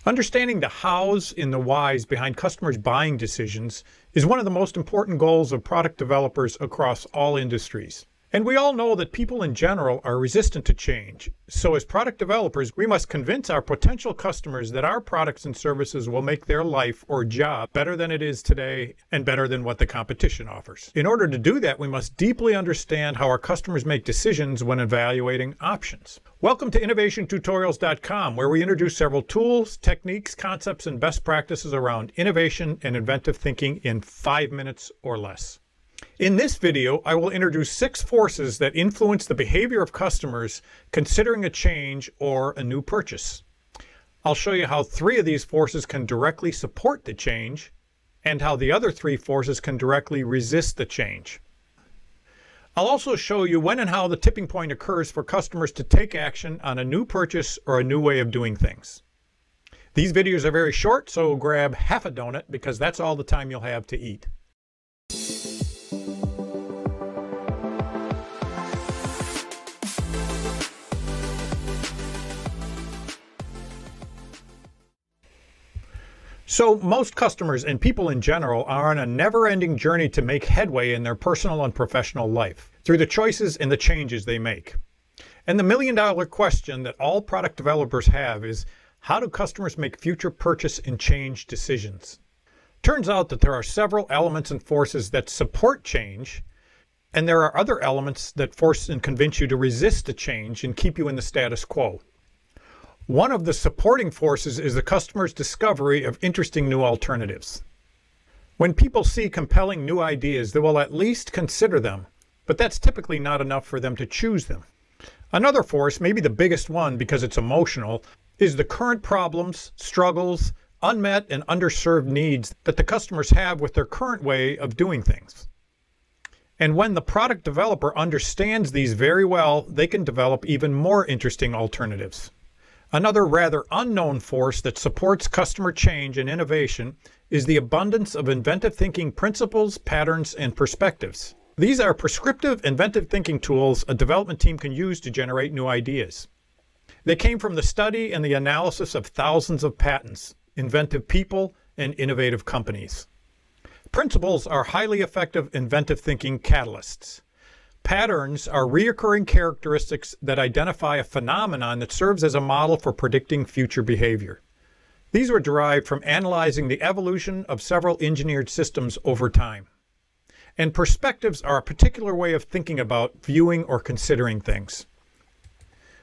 Understanding the hows and the whys behind customers' buying decisions is one of the most important goals of product developers across all industries. And we all know that people in general are resistant to change. So as product developers, we must convince our potential customers that our products and services will make their life or job better than it is today and better than what the competition offers. In order to do that, we must deeply understand how our customers make decisions when evaluating options. Welcome to innovationtutorials.com, where we introduce several tools, techniques, concepts, and best practices around innovation and inventive thinking in 5 minutes or less. In this video, I will introduce 6 forces that influence the behavior of customers considering a change or a new purchase. I'll show you how 3 of these forces can directly support the change and how the other 3 forces can directly resist the change. I'll also show you when and how the tipping point occurs for customers to take action on a new purchase or a new way of doing things. These videos are very short, so grab half a donut because that's all the time you'll have to eat. So most customers and people in general are on a never-ending journey to make headway in their personal and professional life through the choices and the changes they make. And the million-dollar question that all product developers have is, how do customers make future purchase and change decisions? Turns out that there are several elements and forces that support change, and there are other elements that force and convince you to resist the change and keep you in the status quo. One of the supporting forces is the customer's discovery of interesting new alternatives. When people see compelling new ideas, they will at least consider them, but that's typically not enough for them to choose them. Another force, maybe the biggest one because it's emotional, is the current problems, struggles, unmet and underserved needs that the customers have with their current way of doing things. And when the product developer understands these very well, they can develop even more interesting alternatives. Another rather unknown force that supports customer change and innovation is the abundance of inventive thinking principles, patterns, and perspectives. These are prescriptive inventive thinking tools a development team can use to generate new ideas. They came from the study and the analysis of thousands of patents, inventive people, and innovative companies. Principles are highly effective inventive thinking catalysts. Patterns are recurring characteristics that identify a phenomenon that serves as a model for predicting future behavior. These were derived from analyzing the evolution of several engineered systems over time. And perspectives are a particular way of thinking about, viewing, or considering things.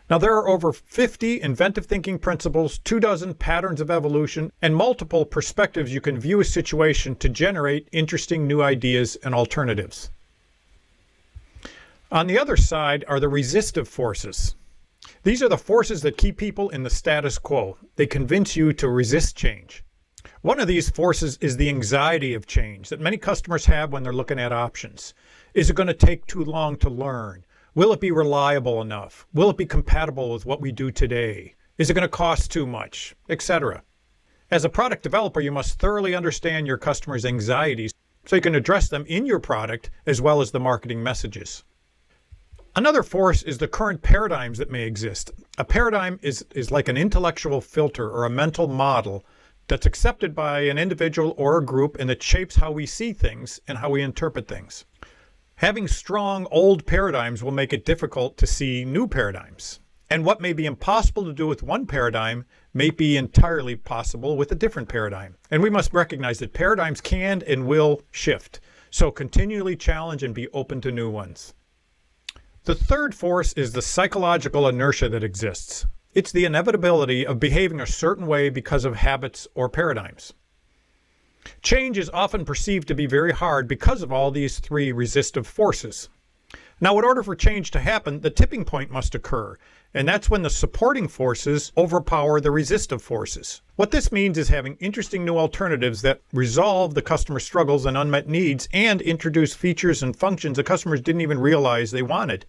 Now, there are over 50 inventive thinking principles, 24 patterns of evolution, and multiple perspectives you can view a situation to generate interesting new ideas and alternatives. On the other side are the resistive forces. These are the forces that keep people in the status quo. They convince you to resist change. One of these forces is the anxiety of change that many customers have when they're looking at options. Is it going to take too long to learn? Will it be reliable enough? Will it be compatible with what we do today? Is it going to cost too much? Etc. As a product developer, you must thoroughly understand your customers' anxieties so you can address them in your product as well as the marketing messages. Another force is the current paradigms that may exist. A paradigm is like an intellectual filter or a mental model that's accepted by an individual or a group and that shapes how we see things and how we interpret things. Having strong old paradigms will make it difficult to see new paradigms. And what may be impossible to do with one paradigm may be entirely possible with a different paradigm. And we must recognize that paradigms can and will shift. So continually challenge and be open to new ones. The third force is the psychological inertia that exists. It's the inevitability of behaving a certain way because of habits or paradigms. Change is often perceived to be very hard because of all these 3 resistive forces. Now, in order for change to happen, the tipping point must occur, and that's when the supporting forces overpower the resistive forces. What this means is having interesting new alternatives that resolve the customer struggles and unmet needs and introduce features and functions the customers didn't even realize they wanted.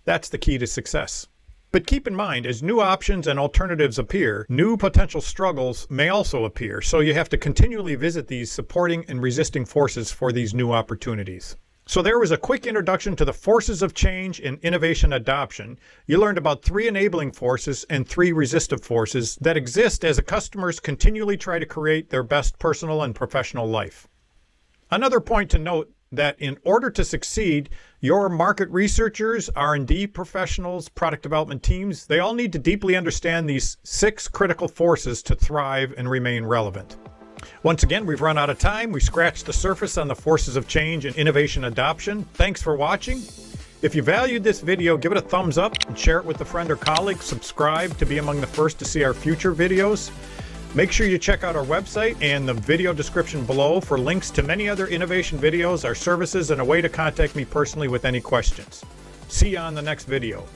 That's the key to success. But keep in mind, as new options and alternatives appear, new potential struggles may also appear, so you have to continually visit these supporting and resisting forces for these new opportunities. So there was a quick introduction to the forces of change and innovation adoption. You learned about 3 enabling forces and 3 resistive forces that exist as customers continually try to create their best personal and professional life. Another point to note that in order to succeed, your market researchers, R&D professionals, product development teams, they all need to deeply understand these 6 critical forces to thrive and remain relevant. Once again, we've run out of time. We scratched the surface on the forces of change and innovation adoption. Thanks for watching. If you valued this video, give it a thumbs up and share it with a friend or colleague. Subscribe to be among the first to see our future videos. Make sure you check out our website and the video description below for links to many other innovation videos, our services, and a way to contact me personally with any questions. See you on the next video.